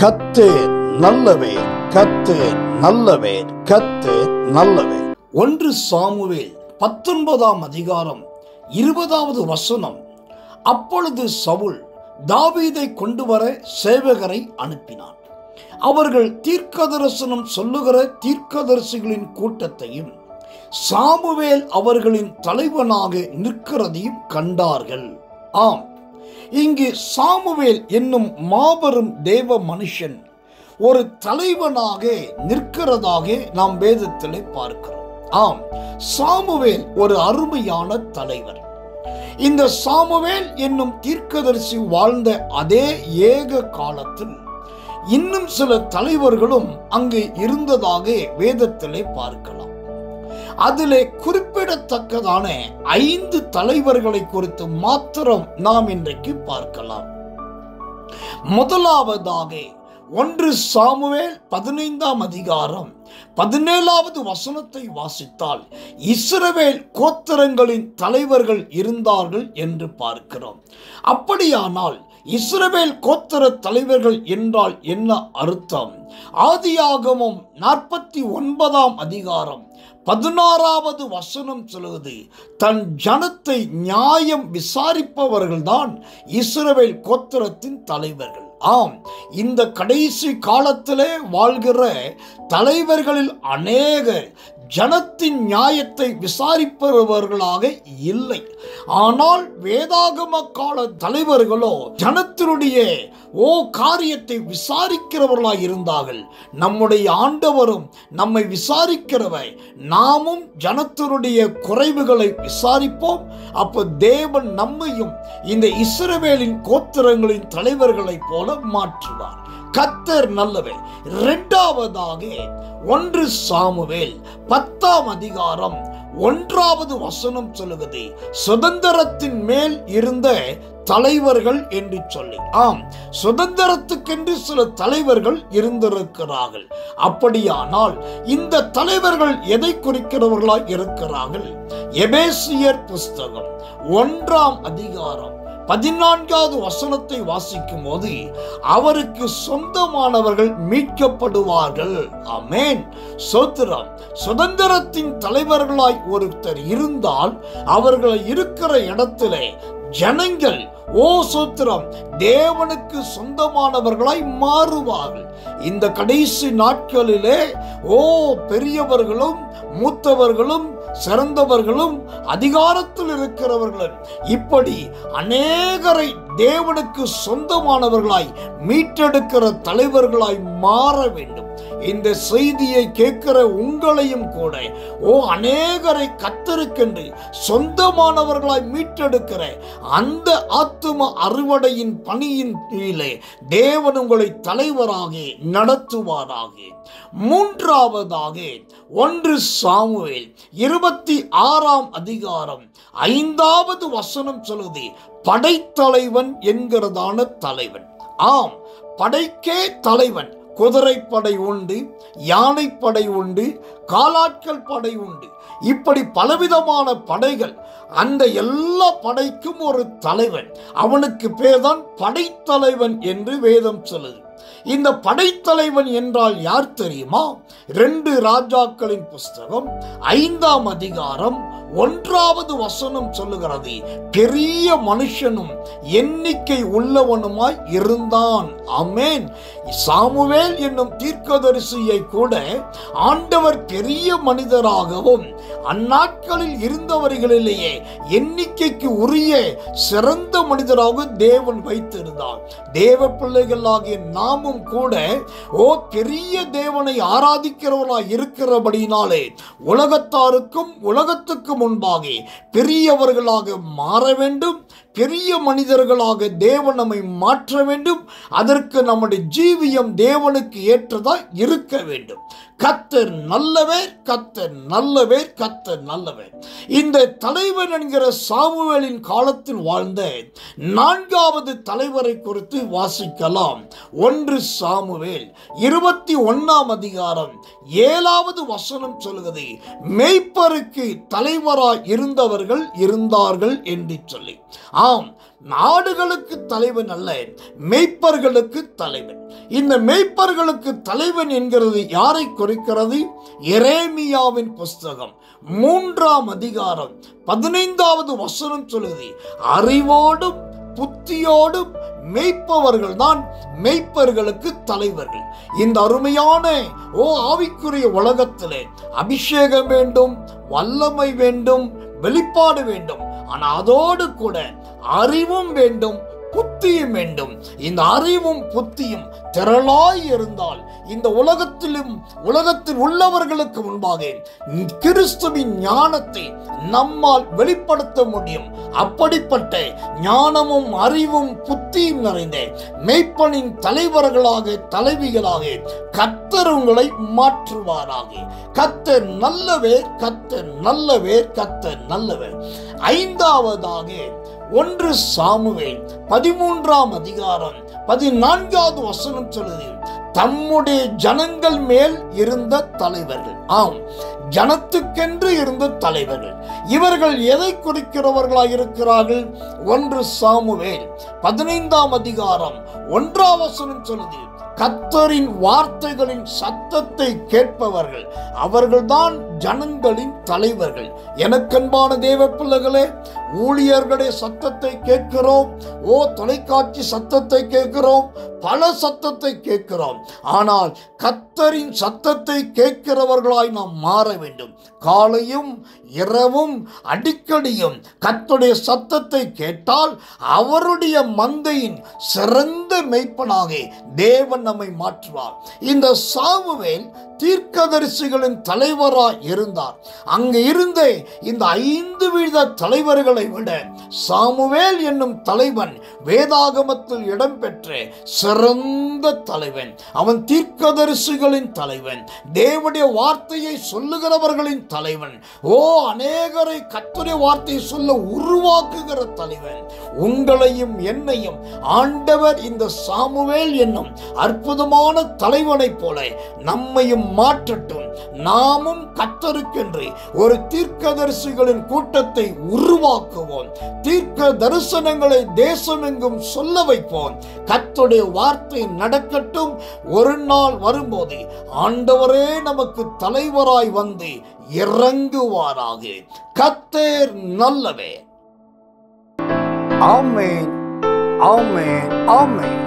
கர்த்தர் நல்லவர், கர்த்தர் நல்லவர், கர்த்தர் நல்லவர். 1 சாமுவேல் 19ஆம் அதிகாரம் 20வது வசனம். அப்பொழுது சவுல் தாவீதை கொண்டு வர சேவகரை அனுப்பினான். அவர்கள் தீர்க்கதரிசனம் சொல்லுகிற தீர்க்கதரிசிகளின் கூட்டத்தையும் சாமுவேல் அவர்களின் தலைவனாக நிற்கிறதையும் கண்டார்கள். ஆம், இங்கு சாமுவேல் என்னும் மாபெரும் தேவ மனுஷன் ஒரு தலைவனாக நிற்கிறதாக நாம் வேதத்திலே பார்க்கிறோம். ஆம், சாமுவேல் ஒரு அருமையான தலைவர். இந்த சாமுவேல் என்னும் தீர்க்கதரிசி வாழ்ந்த அதே ஏக காலத்தில் இன்னும் சில தலைவர்களும் அங்கு இருந்ததாக வேதத்திலே பார்க்கலாம். அதிலே குறிப்பிடத்தக்கதான 5 தலைவர்களை குறித்து மாத்திரம் நாம் இன்றைக்கு பார்க்கலாம். முதலாவதாக 1 சாமுவேல் 15ஆம் அதிகாரம் 17வது வசனத்தை வாசித்தால் இஸ்ரவேல் கோத்திரங்களின் தலைவர்கள் இருந்தார்கள் என்று பார்க்கிறோம். அப்படியானால் இஸ்ரவேல் கோத்திர தலைவர்கள் என்றால் என்ன அர்த்தம்? ஆதியாகமம் 49ஆம் அதிகாரம் 16வது வசனம் சொல்லுவது, தன் ஜனத்தை நியாயம் விசாரிப்பவர்கள்தான் இஸ்ரவேல் கோத்திரத்தின் தலைவர்கள். ஆம், இந்த கடைசி காலத்திலே வாழ்கிற தலைவர்களில் அநேகர் ஜனத்தின் நியாயத்தை விசாரிப்பவர்களாக இல்லை. ஆனால் வேதாகம கால தலைவர்களோ ஜனத்தினுடைய காரியத்தை விசாரிக்கிறவர்களாக இருந்தார்கள். நம்முடைய ஆண்டவரும் நம்மை விசாரிக்கிறவர். நாமும் ஜனத்தினுடைய குறைவுகளை விசாரிப்போம். அப்போ தேவன் நம்மையும் இந்த இஸ்ரவேலின் கோத்திரங்களின் தலைவர்களைப் போல மாற்றுவார். கர்த்தர் நல்லவர். இரண்டாவதாக 1 சாமுவேல் 10ஆம் அதிகாரம் 1வது வசனம் சொல்லுகிறது, சுதந்திரத்தின் மேல் இருந்த தலைவர்கள் என்று சொல்லி. ஆம், சுதந்திரத்துக்கென்று சில தலைவர்கள் இருந்திருக்கிறார்கள். அப்படியானால் இந்த தலைவர்கள் எதை குறிக்கிறவர்களாய் இருக்கிறார்கள்? எபேசியர் புஸ்தகம் 1ஆம் அதிகாரம் 14வது வசனத்தை வாசிக்கும் போது, அவருக்கு சொந்தமானவர்கள் மீட்கப்படுவார்கள். ஆமென், சோத்திரம். சுதந்திரத்தின் தலைவர்களாய் ஒருத்தர் இருந்தால் அவர்கள் இருக்கிற இடத்திலே ஜனங்கள் சோத்திரம் தேவனுக்கு சொந்தமானவர்களாய் மாறுவார்கள். இந்த கடைசி நாட்களிலே பெரியவர்களும் மூத்தவர்களும் சிறந்தவர்களும் அதிகாரத்தில் இருக்கிறவர்களும் இப்படி அநேகரை தேவனுக்கு சொந்தமானவர்களாய் மீட்டெடுக்கிற தலைவர்களாய் மாற வேண்டும். இந்த செய்தியை கேட்கிற உங்களையும் கூட அநேகரை கர்த்தருக்கென்று சொந்தமானவர்களாய் மீட்டெடுக்கிற அந்த ஆத்தும அறுவடையின் பணியின் கீழே தேவன் உங்களை தலைவராக நடத்துவாராக. மூன்றாவதாக 1 சாமுவேல் 26ஆம் அதிகாரம் 5வது வசனம் சொல்லுது, படைத்தலைவன் என்கிறதான தலைவன். ஆம், படைக்கே தலைவன். குதிரைப்படை உண்டு, யானைப்படை உண்டு, காலாட்கள் படை உண்டு. இப்படி பலவிதமான படைகள். அந்த எல்லா படைக்கும் ஒரு தலைவன். அவனுக்கு பேர்தான் படைத்தலைவன் என்று வேதம் சொல்லுது. இந்த படைத்தலைவன் என்றால் யார் தெரியுமா? 2 ராஜாக்களின் புஸ்தகம் 5ஆம் அதிகாரம் 1வது வசனம் சொல்லுகிறது, பெரிய மனுஷனும் எண்ணிக்கை உள்ளவனுமாய் இருந்தான். ஆமென். சாமுவேல் என்னும் தீர்க்கதரிசியை கூட ஆண்டவர் பெரிய மனிதராகவும் அந்நாட்களில் இருந்தவர்களிலேயே எண்ணிக்கைக்கு உரிய சிறந்த மனிதராக தேவன் வைத்திருந்தார். தேவ பிள்ளைகளாகிய நாமும் கூட பெரிய தேவனை ஆராதிக்கிறவர்களாய் இருக்கிறபடினாலே உலகத்தாருக்கும் உலகத்துக்கு முன்பாக பெரியவர்களாக மாற வேண்டும். பெரிய மனிதர்களாக தேவன் நம்மை மாற்ற வேண்டும். அதற்கு நம்முடைய ஜீவியம் தேவனுக்கு ஏற்றதாய் இருக்க வேண்டும். கர்த்தர் நல்லவர், கர்த்தர் நல்லவர், கர்த்தர் நல்லவர். இந்த தலைவன் என்கிற சாமுவேலின் காலத்தில் வாழ்ந்த 4வது தலைவரை குறித்து வாசிக்கலாம். 1 சாமுவேல் 21ஆம் அதிகாரம் 7வது வசனம் சொல்லுகிறது, மேய்ப்பருக்கு தலைவராய் இருந்தவர்கள் இருந்தார்கள் என்று சொல்லி. ஆம், நாடுகளுக்கு தலைவன் அல்ல, மெய்ப்பர்களுக்கு தலைவன். இந்த மெய்ப்பர்களுக்கு தலைவன் என்கிறது யாரை குறிக்கிறது? எரேமியாவின் புஸ்தகம் 3ஆம் அதிகாரம் 15வது வசனம் சொல்லுது, அறிவோடும் புத்தியோடும் மெய்ப்பவர்கள் தான் மெய்ப்பர்களுக்கு தலைவர்கள். இந்த அருமையான ஆவிக்குரிய உலகத்திலே அபிஷேகம் வேண்டும், வல்லமை வேண்டும், வெளிப்பாடு வேண்டும். ஆனா அதோடு கூட அறிவும் வேண்டும், புத்தியும் வேண்டும். இந்த அறிவும் புத்தியும் திரளாய் இருந்தால் இந்த உலகத்தில் உள்ளவர்களுக்கு முன்பாக கிறிஸ்துவின் ஞானத்தை நம்மால் வெளிப்படுத்த முடியும். அப்படிப்பட்ட ஞானமும் அறிவும் புத்தியும் நிறைந்த மெய்ப்பனின் தலைவர்களாக தலைவிகளாக கர்த்தர் உங்களை மாற்றுவாராக. கர்த்தர் நல்லவர், கர்த்தர் நல்லவர், கர்த்தர் நல்லவர். 5ஆவதாக 1 சாமுவேல் 13ஆம் அதிகாரம் 14வது வசனம் சொல்லுது, தம்முடைய ஜனங்கள் மேல் இருந்த தலைவர்கள். ஆம், ஜனத்துக்கென்று இருந்த தலைவர்கள். இவர்கள் எதை குறிக்கிறவர்களாக இருக்கிறார்கள்? 1 சாமுவேல் 15ஆம் அதிகாரம் 1ஆம் வசனம் சொல்லுது, கர்த்தரின் வார்த்தைகளின் சத்தத்தை கேட்பவர்கள், அவர்கள்தான் ஜனங்களின் தலைவர்கள். எனக்கன்பான தேவ பிள்ளைகளே, ஊழியர்களுடைய சத்தத்தை கேட்கிறோம், தொலைக்காட்சி சத்தத்தை கேட்கிறோம், பல சத்தத்தை கேட்கிறோம். ஆனால் கர்த்தரின் சத்தத்தை கேட்கிறவர்களாய் நாம் மாற வேண்டும். காலையும் இரவும் அடிக்கடியும் கர்த்தருடைய சத்தத்தை கேட்டால் அவருடைய மந்தையின் சிறந்த மெய்ப்பனாக தேவன் நம்மை மாற்றுவார். இந்த சாமுவேல் தீர்க்கதரிசிகளின் தலைவராய் இருந்தார். அங்கு இருந்த இந்த 5 வித தலைவர்களை விட சாமுவேல் என்னும் தலைவன் வேதாகமத்தில் இடம்பெற்ற சிறந்த தலைவன். அவன் தீர்க்கதரிசிகளின் தலைவன், தேவனுடைய வார்த்தையை சொல்லுகிறவர்களின் தலைவன், அநேகரை கர்த்தருடைய வார்த்தையை சொல்ல உருவாக்குகிற தலைவன். உங்களையும் என்னையும் ஆண்டவர் இந்த சாமுவேல் என்னும் அற்புதமான தலைவனைப் போல நம்மையும் மாற்றட்டும். நாமும் கர்த்தருக்கென்று ஒரு தீர்க்கதரிசிகளின் கூட்டத்தை உருவாக்குவோம். தீர்க்க தரிசனங்களை தேசமெங்கும் சொல்ல வைப்போம். கர்த்தருடைய வார்த்தை நடக்கட்டும். ஒரு நாள் வரும்போது ஆண்டவரே நமக்கு தலைவராய் வந்து இறங்குவாராக. கர்த்தர் நல்லவே. ஆமென், ஆமென், ஆமென்.